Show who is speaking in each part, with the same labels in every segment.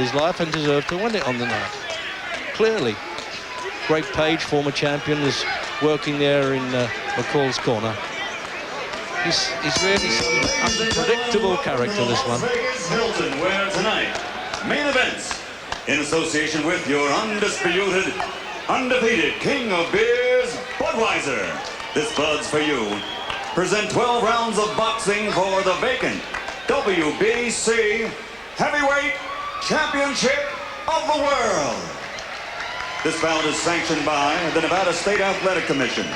Speaker 1: his life and deserved to win it on the night. Clearly. Greg Page, former champion, is working there in McCall's corner. He's really some unpredictable character, this one.
Speaker 2: Hilton, where tonight, main events, in association with your undisputed, undefeated king of beers, Budweiser. This Bud's for you. Present 12 rounds of boxing for the vacant WBC Heavyweight Championship of the World. This bout is sanctioned by the Nevada State Athletic Commission.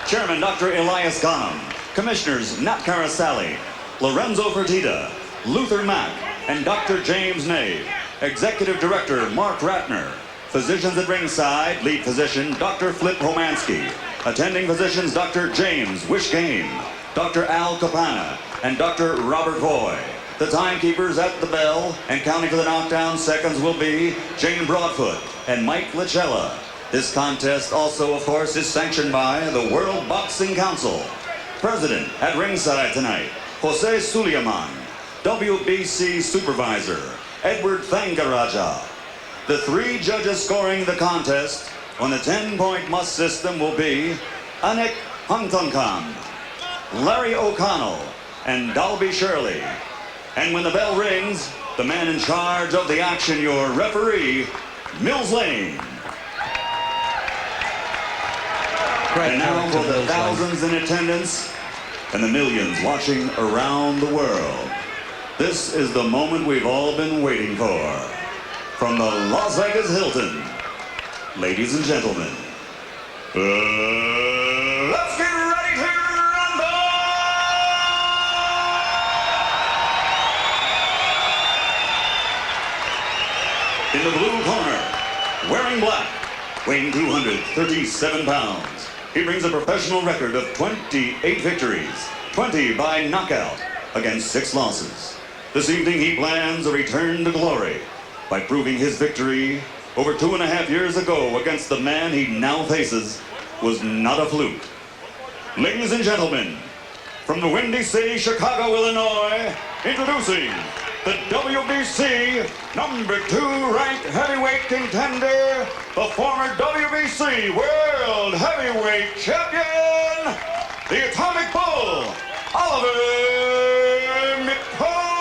Speaker 2: Chairman Dr. Elias Ghanem. Commissioners Nat Carasali, Lorenzo Fertitta, Luther Mack, and Dr. James Nave. Executive Director Mark Ratner. Physicians at ringside, lead physician Dr. Flip Romansky. Attending physicians Dr. James Wishgame, Dr. Al Capana, and Dr. Robert Voy. The timekeepers at the bell and counting for the knockdown seconds will be Jane Broadfoot and Mike Lachella. This contest also, of course, is sanctioned by the World Boxing Council. President at ringside tonight, Jose Suleiman. WBC Supervisor, Edward Thangaraja. The 3 judges scoring the contest on the 10-point must system will be Anik Hungtungkam, Larry O'Connell, and Dalby Shirley. And when the bell rings, the man in charge of the action, your referee, Mills Lane. And now for the thousands in attendance and the millions watching around the world. This is the moment we've all been waiting for. From the Las Vegas Hilton, ladies and gentlemen, let's get ready to rumble! In the blue corner, wearing black, weighing 237 pounds. He brings a professional record of 28 victories, 20 by knockout, against 6 losses. This evening he plans a return to glory by proving his victory over 2.5 years ago against the man he now faces was not a fluke. Ladies and gentlemen, from the Windy City, Chicago, Illinois, introducing the WBC #2 ranked heavyweight contender, the former WBC World Heavyweight Champion, the Atomic Bull, Oliver McCall.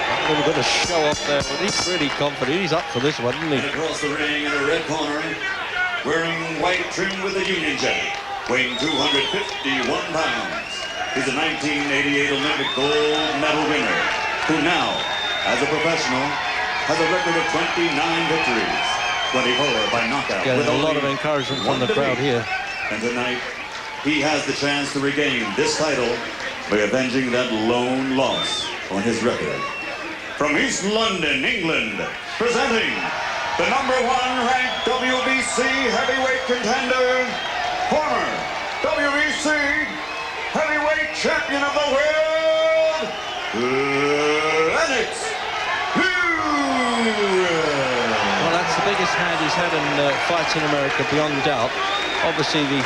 Speaker 1: A little bit of show off there, but he's really confident. He's up for this one, isn't he?
Speaker 2: And across the ring in the red corner, wearing white trim with a Union Jack, weighing 251 pounds. He's a 1988 Olympic gold medal winner, who now, as a professional, has a record of 29 victories, 24 by knockout.
Speaker 1: Getting a lot of encouragement from the crowd here.
Speaker 2: And tonight, he has the chance to regain this title by avenging that lone loss on his record. From East London, England, presenting the #1 ranked WBC heavyweight contender, former WBC heavyweight champion of the world, Lennox.
Speaker 1: Well, that's the biggest hand he's had in fights in America, beyond doubt. Obviously, the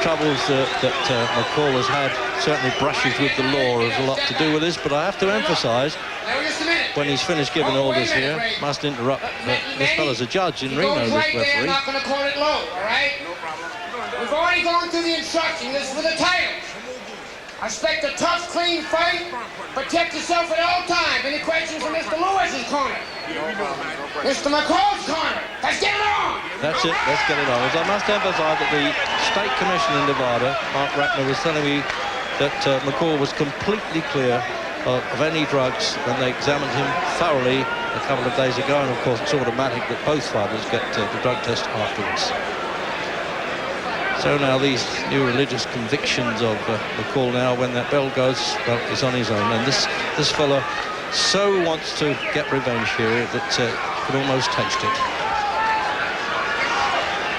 Speaker 1: troubles that McCall has had certainly brushes with the law has a lot to do with this, but I have to emphasize, when he's finished giving orders here, must interrupt, this fella's a judge in Reno, this referee.
Speaker 3: I'm not going to call it low, all right? We've already gone through the instructions. This is for the titles. I expect a tough, clean fight. Protect yourself at all times. Any questions from Mr. Lewis's corner? Mr. McCall's corner. Let's get it on.
Speaker 1: That's it. Let's get it on. As I must emphasize that the State Commission in Nevada, Mark Ratner, was telling me that McCall was completely clear of any drugs when they examined him thoroughly a couple of days ago. And of course, it's automatic that both fighters get the drug test afterwards. So now these new religious convictions of McCall now, when that bell goes, well, is on his own. And this fella so wants to get revenge here that could almost taste it.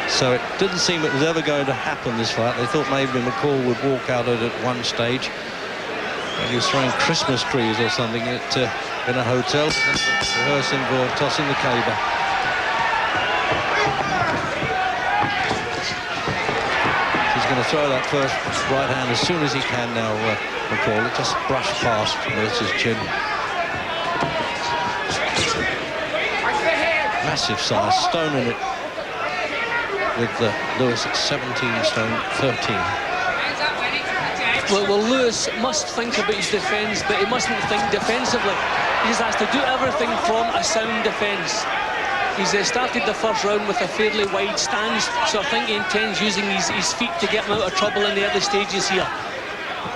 Speaker 1: So it didn't seem it was ever going to happen, this fight. They thought maybe McCall would walk out at one stage. And he was throwing Christmas trees or something in a hotel, rehearsing for tossing the caber. Going to throw that first right hand as soon as he can now, McCall. It just brushed past Mercer's chin. massive size, stoning it with Lewis at 17 stone 13.
Speaker 4: Well, Lewis must think about his defence, but he mustn't think defensively. He just has to do everything from a sound defence. He's started the first round with a fairly wide stance, so I think he intends using his feet to get him out of trouble in the early stages here,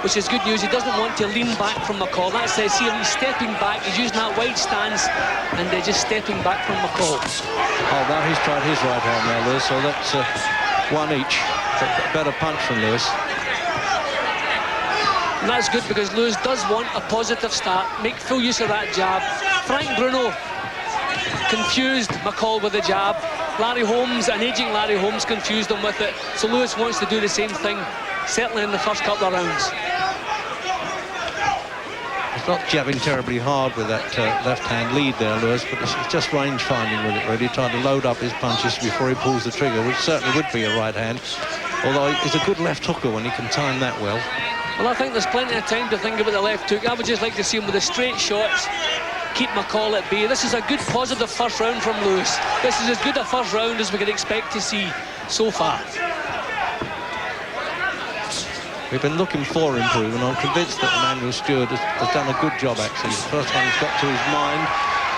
Speaker 4: which is good news. He doesn't want to lean back from McCall. That says here he's stepping back, he's using that wide stance, and they're just stepping back from McCall.
Speaker 1: Oh, now he's tried his right arm now, Lewis, so that's one each. A better punch from Lewis.
Speaker 4: And that's good because Lewis does want a positive start, make full use of that jab. Frank Bruno confused McCall with the jab. Larry Holmes, an aging Larry Holmes, confused him with it. So Lewis wants to do the same thing, certainly in the first couple of rounds.
Speaker 1: He's not jabbing terribly hard with that left-hand lead there, Lewis, but it's just range finding with it, really, trying to load up his punches before he pulls the trigger, which certainly would be a right hand. Although he's a good left hooker when he can time that well.
Speaker 4: Well, I think there's plenty of time to think about the left hook. I would just like to see him with the straight shots, keep McCall at bay. This is a good positive first round from Lewis. This is as good a first round as we could expect to see so far.
Speaker 1: We've been looking for improvement. I'm convinced that Emmanuel Stewart has done a good job, actually. The first one he's got to his mind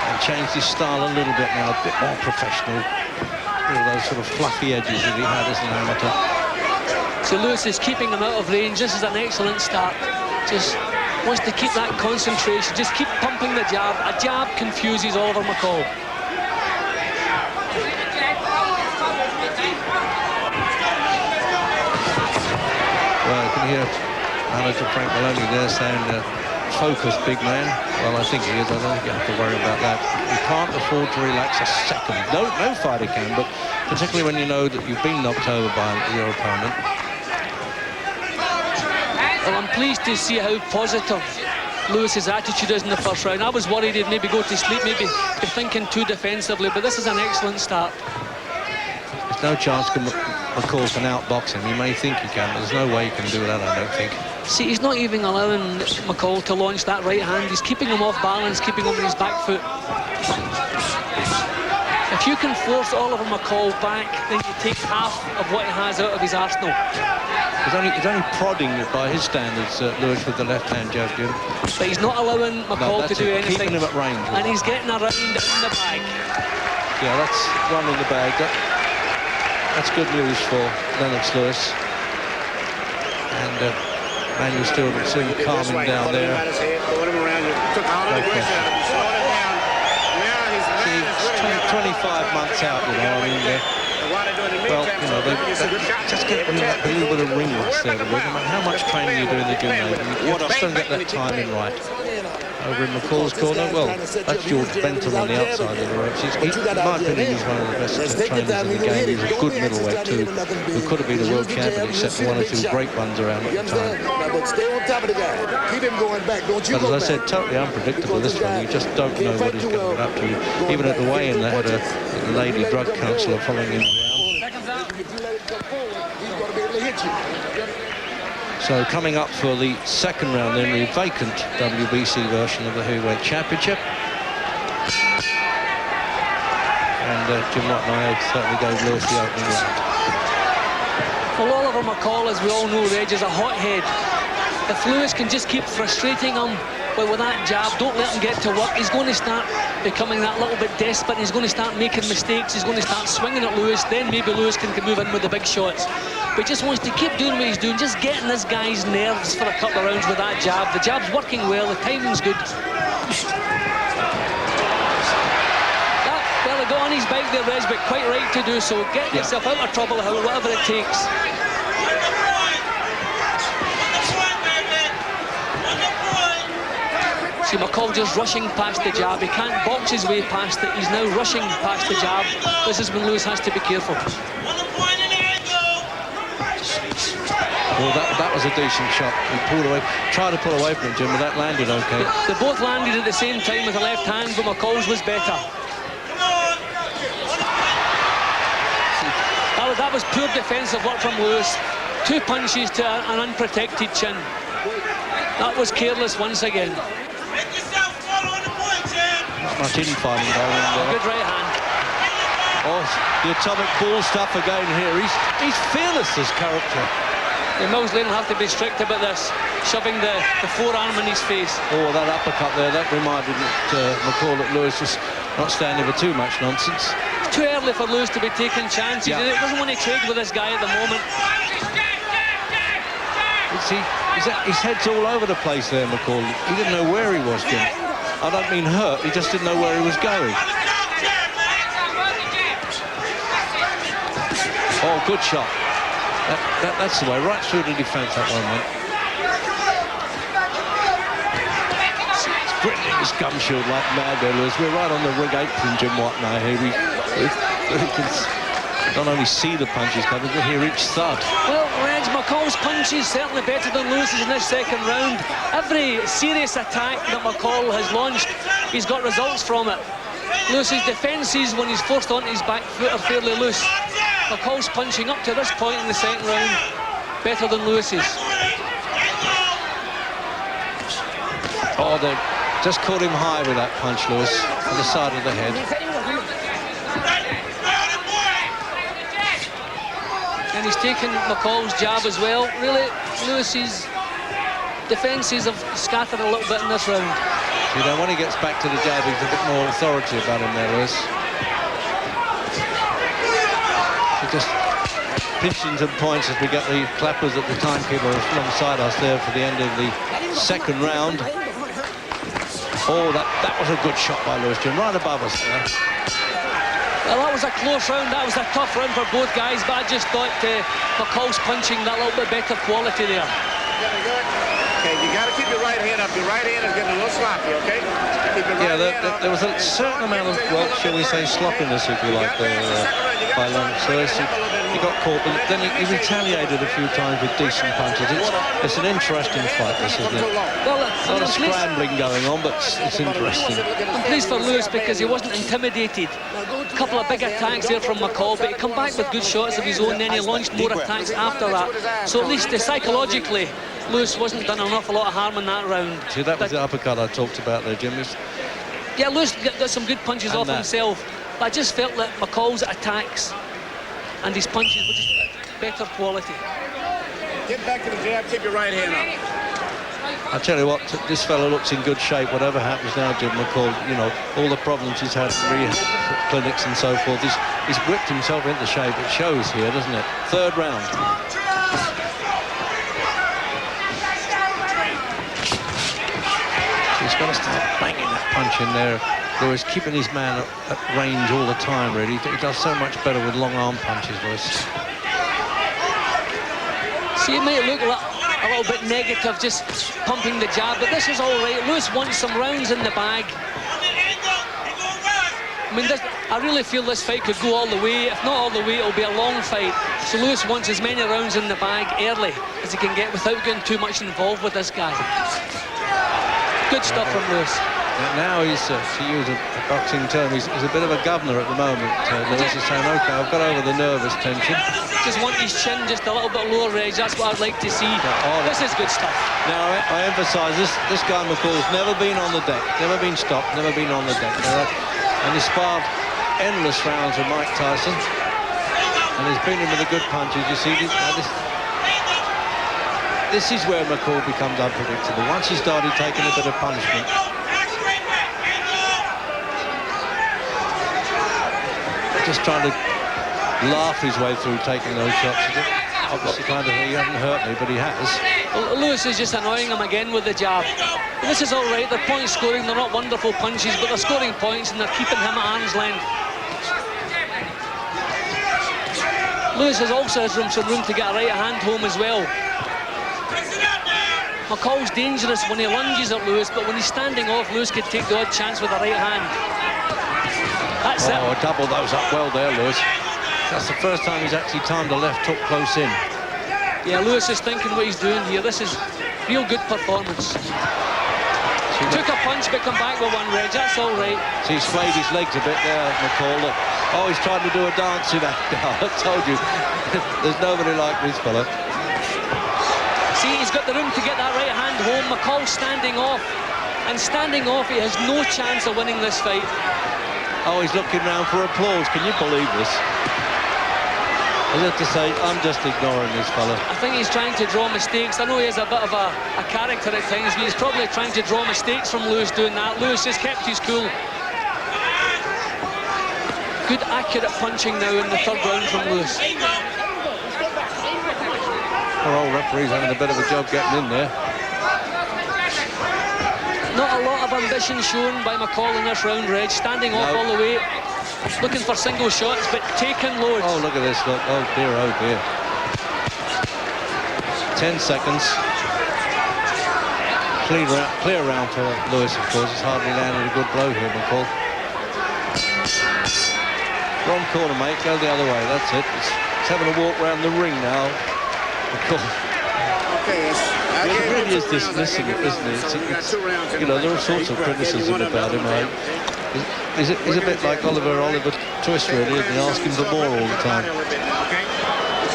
Speaker 1: and changed his style a little bit now, a bit more professional. All those sort of fluffy edges that he had as an amateur.
Speaker 4: So Lewis is keeping him out of range. This is an excellent start. Just wants to keep that concentration. Just keep pumping the jab. A jab confuses Oliver McCall.
Speaker 1: Well, you can hear manager Frank Maloney there saying, focus, big man. Well, I think he is. I don't think you have to worry about that. You can't afford to relax a second. No fighter can, but particularly when you know that you've been knocked over by your opponent.
Speaker 4: Well, I'm pleased to see how positive Lewis's attitude is in the first round. I was worried he'd maybe go to sleep, maybe be thinking too defensively, but this is an excellent start.
Speaker 1: There's no chance McCall can outbox him. You may think he can, but there's no way he can do that, I don't think.
Speaker 4: See, he's not even allowing McCall to launch that right hand. He's keeping him off balance, keeping him on his back foot. If you can force Oliver McCall back, then you take half of what he has out of his arsenal.
Speaker 1: He's only prodding by his standards, Lewis, with the left-hand jab, Jim.
Speaker 4: But he's not allowing McCall to do anything.
Speaker 1: Keeping him at range.
Speaker 4: And he's getting around in the bag.
Speaker 1: Yeah, that's one in the bag. That's good news for Lennox Lewis. And Emmanuel Stewart will soon calm him down there. He's 25 months out, you know. I mean, well, you know, just get a little bit of ring rust there. No matter how much training you do in the gym, you just don't get that timing right. Over in McCall's corner, well, that's George Benton on the outside of the ropes. In my opinion, he's one of the best trainers in the game. He's a good middleweight too, who could have been a world champion, except for one or two great ones around at the time.
Speaker 5: But stay on top of the guy. Keep him going back. Don't you
Speaker 1: but as I said, totally unpredictable, this one. You just don't know what he's going to get up to. Even at the weigh-in, they had a lady drug counsellor following him around.
Speaker 5: If you let him come forward, he's going to be able to hit you.
Speaker 1: So coming up for the second round, then the vacant WBC version of the heavyweight championship. And Jim Watt and I certainly gave Lewis the opening round.
Speaker 4: Well, Oliver McCall, as we all know, Reg, is a hothead. If Lewis can just keep frustrating him with that jab, don't let him get to work, he's going to start becoming that little bit desperate. He's going to start making mistakes. He's going to start swinging at Lewis. Then maybe Lewis can move in with the big shots. But he just wants to keep doing what he's doing, just getting this guy's nerves for a couple of rounds with that jab. The jab's working well, the timing's good. Well, he got on his bike there, Reg, but quite right to do so. Get yourself out of trouble, whatever it takes. See, McCall just rushing past the jab. He can't box his way past it. He's now rushing past the jab. This is when Lewis has to be careful.
Speaker 1: Well, that was a decent shot. He pulled away, tried to pull away from it, Jim, but that landed okay.
Speaker 4: They both landed at the same time with the left hand, but McCall's was better. That was poor defensive work from Lewis. 2 punches to an unprotected chin. That was careless once again.
Speaker 1: Not much infighting going on there.
Speaker 4: Good right hand.
Speaker 1: Oh, the atomic ball stuff again here. He's fearless, this character.
Speaker 4: Yeah, Mills Lane will have to be strict about this, shoving the forearm in his face.
Speaker 1: Oh, that uppercut there, that reminded McCall that Lewis was not standing for too much nonsense.
Speaker 4: It's too early for Lewis to be taking chances.
Speaker 1: Yeah.
Speaker 4: He doesn't want to trade with this guy at the moment.
Speaker 1: His head's all over the place there, McCall. He didn't know where he was, Jim. I don't mean hurt, he just didn't know where he was going. Oh, good shot. That's the way, right through the defence that one went. It's gripping his gum shield like mad there, Lewis. We're right on the ring apron, Jim Watt now here. We can not only see the punches coming, but hear each thud.
Speaker 4: Well, Reg, McCall's punch is certainly better than Lewis's in this second round. Every serious attack that McCall has launched, he's got results from it. Lewis's defences when he's forced onto his back foot are fairly loose. McCall's punching up to this point in the second round better than Lewis's.
Speaker 1: Oh, they just caught him high with that punch, Lewis, on the side of the head.
Speaker 4: And he's taken McCall's jab as well. Really, Lewis's defences have scattered a little bit in this round.
Speaker 1: You know, when he gets back to the jab, he's a bit more authority about him there, Lewis. He just pinching some points as we get the clappers at the timekeeper alongside us there for the end of the second round. Oh, that was a good shot by Lewis, Jim, right above us there.
Speaker 4: Well, that was a close round. That was a tough round for both guys, but I just thought McCall's punching that little bit better quality there.
Speaker 6: Okay, you got to keep your right hand up. Your right hand is getting a little sloppy, okay? Keep your right hand up.
Speaker 1: There was a certain amount of, well, shall we say, sloppiness, if you like, there by Lennox. He got caught, but then he retaliated a few times with decent punches. It's an interesting fight, this, isn't it?
Speaker 4: Well,
Speaker 1: a lot of scrambling going on, but it's interesting.
Speaker 4: I'm pleased for Lewis because he wasn't intimidated. A couple of big attacks there from McCall, but he come back with good shots of his own, then he launched more attacks after that. So at least psychologically, Lewis wasn't done an awful lot of harm in that round.
Speaker 1: See, that was the uppercut I talked about there, Jim.
Speaker 4: Yeah, Lewis got some good punches off himself, but I just felt that McCall's attacks and his punches were just better quality.
Speaker 6: Get back to the jab, keep your right hand up.
Speaker 1: I tell you what, this fellow looks in good shape. Whatever happens now, Jim McCall, you know, all the problems he's had, rehab clinics and so forth, he's whipped himself into shape. It shows here, doesn't it? Third round. He's got to start banging that punch in there. Lewis keeping his man at range all the time, really. He does so much better with long arm punches, Lewis.
Speaker 4: See, it may look a little bit negative, just pumping the jab, but this is all right. Lewis wants some rounds in the bag. I mean, I really feel this fight could go all the way. If not all the way, it'll be a long fight. So Lewis wants as many rounds in the bag early as he can get without getting too much involved with this guy. Good stuff from Lewis.
Speaker 1: Now he's, to use a boxing term, he's a bit of a governor at the moment. Lewis is saying, OK, I've got over the nervous tension.
Speaker 4: Just want his chin just a little bit lower, Reg. That's what I'd like to see. This is good stuff.
Speaker 1: Now, I emphasise, this guy McCall's never been on the deck, never been stopped, never been on the deck. And he's sparred endless rounds with Mike Tyson. And he's beaten him with the good punches. You see, this is where McCall becomes unpredictable. Once he started taking a bit of punishment. Just trying to laugh his way through taking those shots. Obviously kind of, he hasn't hurt me, but he has.
Speaker 4: Well, Lewis is just annoying him again with the jab. But this is all right. They're point scoring. They're not wonderful punches, but they're scoring points and they're keeping him at arm's length. Lewis also has some room to get a right hand home as well. McCall's dangerous when he lunges at Lewis, but when he's standing off, Lewis could take the odd chance with a right hand. That's it.
Speaker 1: Double those up well there, Lewis. That's the first time he's actually timed the left hook close in.
Speaker 4: Yeah, Lewis is thinking what he's doing here. This is real good performance. Took a punch but come back with one, Reg. That's all right.
Speaker 1: So he's swayed his legs a bit there, McCall. Oh, he's trying to do a dance in that. I told you, there's nobody like this fella.
Speaker 4: See, he's got the room to get that right hand home. McCall standing off. And standing off, he has no chance of winning this fight.
Speaker 1: Oh, he's looking round for applause. Can you believe this? As if to say, I'm just ignoring this fella.
Speaker 4: I think he's trying to draw mistakes. I know he has a bit of a character at times, but he's probably trying to draw mistakes from Lewis doing that. Lewis just kept his cool. Good accurate punching now in the third round from Lewis.
Speaker 1: Poor old referee's having a bit of a job getting in there.
Speaker 4: Not a lot of ambition shown by McCall in this round, Reg. Standing off all the way, looking for single shots, but taking loads.
Speaker 1: Oh, look at this, look. Oh, dear, oh, dear. 10 seconds. Clear round for Lewis, of course. He's hardly landed a good blow here, McCall. Wrong corner, mate. Go the other way. That's it. It's having a walk around the ring now. McCall.
Speaker 6: Okay,
Speaker 1: It really is dismissing it, isn't it? It's, you know, there are all sorts of criticism about him, mate. He's a bit like Oliver Twist, really, isn't he? Asking for more all the time.
Speaker 6: Okay.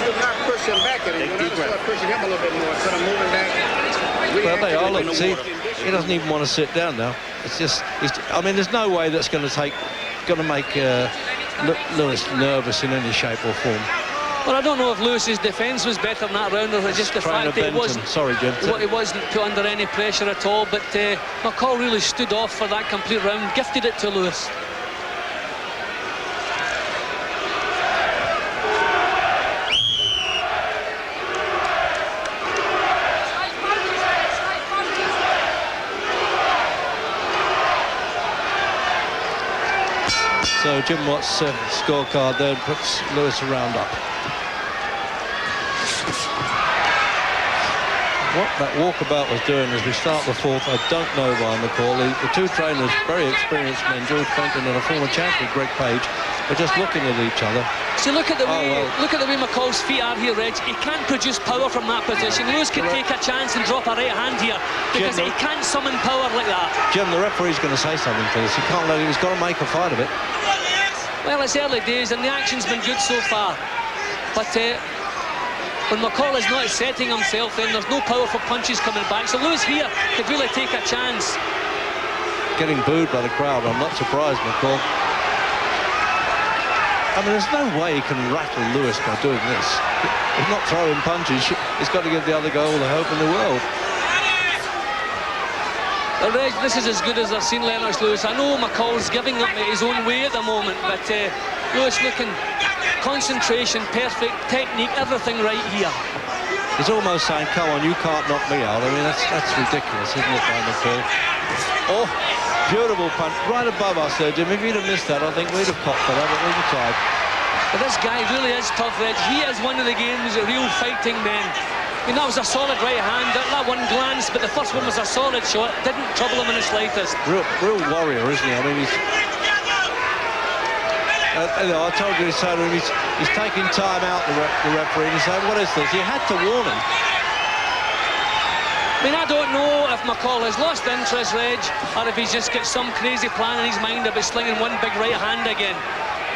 Speaker 6: You're not pushing back at him. You're not start pushing him a little bit more instead of moving back.
Speaker 1: Well, they are. Look, see, he doesn't even want to sit down now. It's just, I mean, there's no way that's going to make Lewis nervous in any shape or form.
Speaker 4: Well, I don't know if Lewis's defence was better in that round, or just the fact that he wasn't put under any pressure at all. But McCall really stood off for that complete round, gifted it to Lewis.
Speaker 1: So Jim Watt's scorecard there puts Lewis a round up. What that walkabout was doing as we start the fourth, I don't know by McCall. The two trainers, very experienced men, George Fenton and a former champion, Greg Page, were just looking at each other.
Speaker 4: See, look at the way McCall's feet are here, Reg. He can't produce power from that position. Lewis can take a chance and drop a right hand here because he can't summon power like that.
Speaker 1: Jim, the referee's going to say something to this. He can't let him. He's got to make a fight of it.
Speaker 4: Well, it's early days and the action's been good so far. But when McCall is not setting himself in, there's no powerful punches coming back. So Lewis here could really take a chance.
Speaker 1: Getting booed by the crowd. I'm not surprised, McCall. I mean, there's no way he can rattle Lewis by doing this. He's not throwing punches. He's got to give the other guy all the hope in the world.
Speaker 4: Well, Reg, this is as good as I've seen Lennox Lewis. I know McCall's giving up his own way at the moment, but Lewis looking concentration, perfect technique, everything right here.
Speaker 1: He's almost saying, come on, you can't knock me out. I mean, that's ridiculous, isn't it, by McCall? Oh, beautiful punch right above us there, Jim. If you'd have missed that, I think we'd have copped for that, but we'd have tried.
Speaker 4: But this guy really is tough, Reg. He is one of the game's real fighting men. I mean, that was a solid right hand, that one glance, but the first one was a solid shot. Didn't trouble him in the slightest.
Speaker 1: Real warrior, isn't he? I mean, he's... I told you, he's taking time out, the referee, and he's saying, what is this? You had to warn him.
Speaker 4: I mean, I don't know if McCall has lost interest, Reg, or if he's just got some crazy plan in his mind about slinging one big right hand again.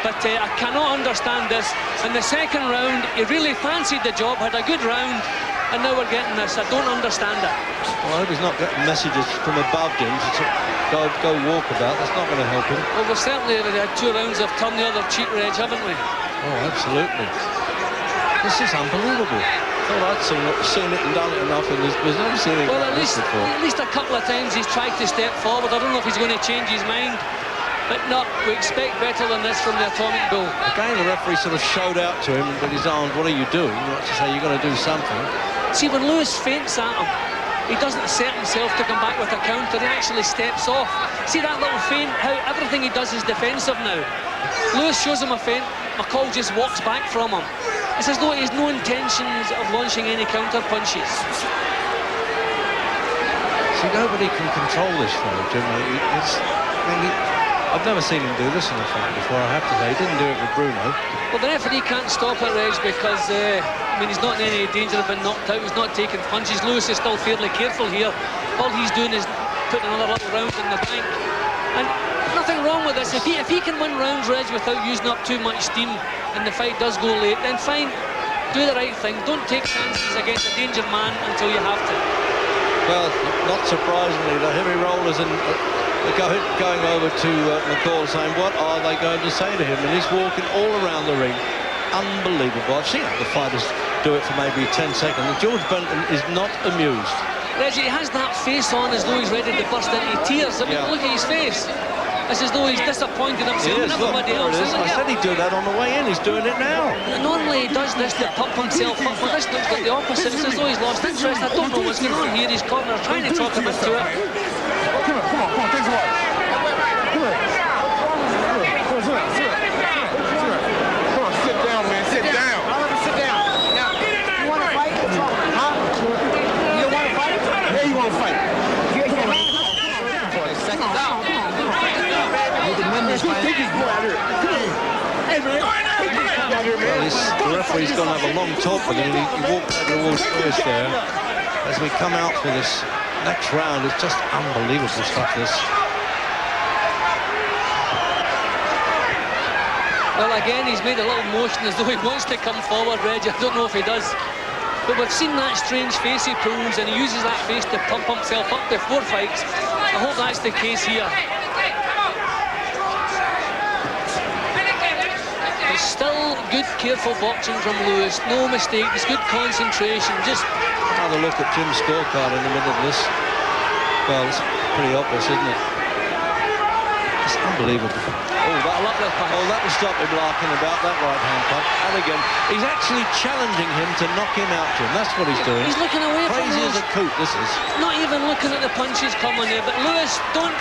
Speaker 4: But I cannot understand this. In the second round, he really fancied the job, had a good round, and now we're getting this. I don't understand it.
Speaker 1: Well, I hope he's not getting messages from above him to go walkabout. That's not going to help him.
Speaker 4: Well, we've certainly had 2 rounds of turn the other cheek, Reg, haven't we?
Speaker 1: Oh, absolutely. This is unbelievable. I thought I'd seen it and done it enough in this business. I've never seen it like this before.
Speaker 4: At least a couple of times he's tried to step forward. I don't know if he's going to change his mind. But no, we expect better than this from the Atomic Bull.
Speaker 1: Again, the referee sort of showed out to him with his arms, what are you doing? Not to say you're going to do something.
Speaker 4: See, when Lewis feints at him, he doesn't set himself to come back with a counter. He actually steps off. See that little feint, how everything he does is defensive now. Lewis shows him a feint, McCall just walks back from him. It's as though he has no intentions of launching any counter punches.
Speaker 1: See, nobody can control this fellow, Jim. I've never seen him do this in a fight before, I have to say. He didn't do it with Bruno.
Speaker 4: Well, the referee can't stop it, Reg, because, I mean, he's not in any danger of being knocked out. He's not taking punches. Lewis is still fairly careful here. All he's doing is putting another little round in the bank. And nothing wrong with this. If he can win rounds, Reg, without using up too much steam and the fight does go late, then fine. Do the right thing. Don't take chances against a danger man until you have to.
Speaker 1: Well, not surprisingly, the heavy rollers in going over to McCall saying, what are they going to say to him? And he's walking all around the ring. Unbelievable. I've seen the fighters do it for maybe 10 seconds. And George Benton is not amused.
Speaker 4: Reggie, he has that face on as though he's ready to burst into tears. I mean, look at his face. It's as though he's disappointed himself and everybody else.
Speaker 1: I said he'd do that on the way in. He's doing it now.
Speaker 4: Normally he does this to pump himself up, but this looks like the opposite. It's as though he's lost interest. I don't know what's going on here. His corner trying to talk him into it.
Speaker 5: Come on, take a walk. Come on, sit down, man, sit down.
Speaker 3: I'll let him sit down. Now, you want to fight? Huh? You don't want to fight?
Speaker 5: Yeah, you want to fight.
Speaker 3: Second down.
Speaker 5: Take his boy out here. Come on. Hey, man.
Speaker 1: Well, the referee's going to have a long talk with him. He walked over towards first there. As we come out for this next round, it's just unbelievable stuff, this.
Speaker 4: Well, again, he's made a little motion as though he wants to come forward, Reggie. I don't know if he does. But we've seen that strange face he pulls, and he uses that face to pump himself up before fights. I hope that's the case here. There's still good, careful boxing from Lewis. No mistakes, good concentration. Just
Speaker 1: another look at Jim's scorecard in the middle of this. Well, it's pretty obvious, isn't it? It's unbelievable. That will stop him laughing about that right-hand punch. And again, he's actually challenging him to knock him out, Jim. That's what he's doing.
Speaker 4: He's looking away from
Speaker 1: Crazy
Speaker 4: Lewis.
Speaker 1: as a coot, this is.
Speaker 4: Not even looking at the punches coming there. But Lewis, don't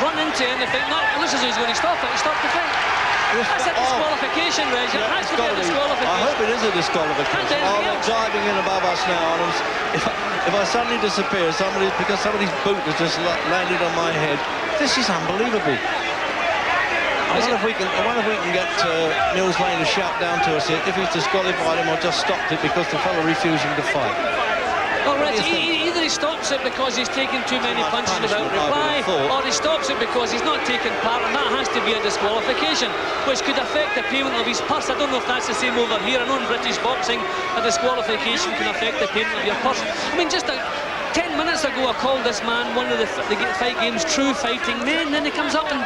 Speaker 4: run into anything. No, this is who's going to stop it. Stop the fight. That's a disqualification, Reggie.
Speaker 1: Yeah,
Speaker 4: That's to be a disqualification.
Speaker 1: I hope it is a disqualification. Oh, they're diving in above us now. And if I suddenly disappear, because somebody's boot has just landed on my head, this is unbelievable. I wonder if we can get Mills Lane to shout down to us here if he's disqualified him or just stopped it because the fellow refusing to fight.
Speaker 4: Well, Reggie, either he stops it because he's taking too many punches without reply, or he stops it because he's not taking part, and that has to be a disqualification, which could affect the payment of his purse. I don't know if that's the same over here. I know in British boxing, a disqualification can affect the payment of your purse. I mean, just 10 minutes ago, I called this man one of the fight game's true fighting men, then he comes up and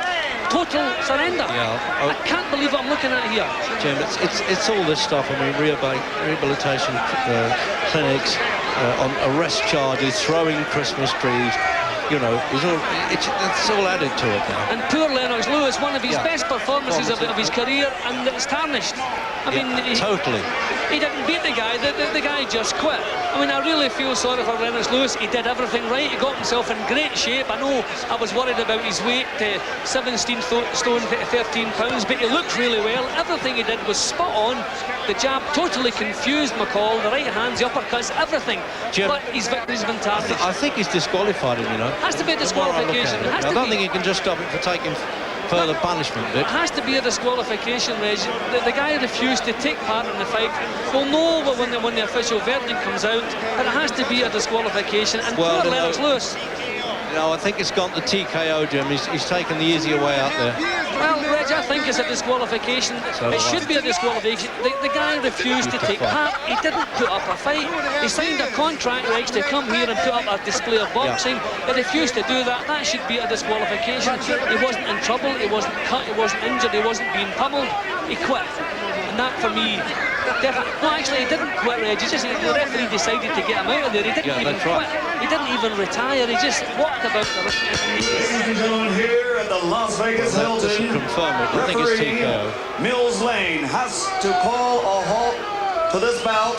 Speaker 4: total surrender.
Speaker 1: Yeah.
Speaker 4: I can't believe what I'm looking at here.
Speaker 1: Jim, it's all this stuff. I mean, rehabilitation clinics, on arrest charges, throwing Christmas trees. You know, it's all added to it now.
Speaker 4: And poor Lennox Lewis, one of his best performances of his career, and it's tarnished. I mean,
Speaker 1: totally.
Speaker 4: He didn't beat the guy. The guy just quit. I mean, I really feel sorry for Lennox Lewis. He did everything right. He got himself in great shape. I know I was worried about his weight, 17 stone, 13 pounds, but he looked really well. Everything he did was spot on. The jab totally confused McCall. The right hands, the uppercuts, everything.
Speaker 1: Jim,
Speaker 4: but his victory's been tarnished.
Speaker 1: I think he's disqualified him, you know.
Speaker 4: Has to be a disqualification.
Speaker 1: I don't think he can just stop it for taking further punishment. It
Speaker 4: has to be a disqualification, Reggie. The guy refused to take part in the fight. We'll know when the official verdict comes out, but it has to be a disqualification. And poor Lennox Lewis.
Speaker 1: No, I think it's gone to TKO, Jim. He's taken the easier way out there.
Speaker 4: Well, Reg, I think it's a disqualification. It should be a disqualification. The guy refused to take part. He didn't put up a fight. He signed a contract, Reg, to come here and put up a display of boxing. He refused to do that. That should be a disqualification. He wasn't in trouble. He wasn't cut. He wasn't injured. He wasn't being pummeled. He quit. And that, for me, definitely... No, actually, he didn't quit, Reg. The referee decided to get him out of there. He didn't even quit. He didn't even retire. He just walked about the rest of the
Speaker 2: Ladies and gentlemen, here at the Las Vegas Hilton, referee Mills Lane has to call a halt to this bout.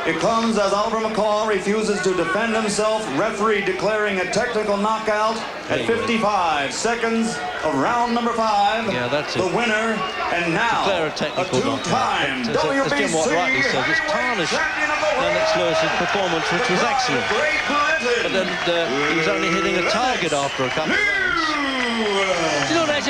Speaker 2: It comes as Oliver McCall refuses to defend himself. Referee declaring a technical knockout at 55 seconds of round number 5.
Speaker 1: Yeah, that's it.
Speaker 2: The winner, and now a two-time WBC
Speaker 1: it's tarnished Lennox Lewis's performance, which was excellent. But then he was only hitting a target after a couple of rounds.
Speaker 4: You know, Reg,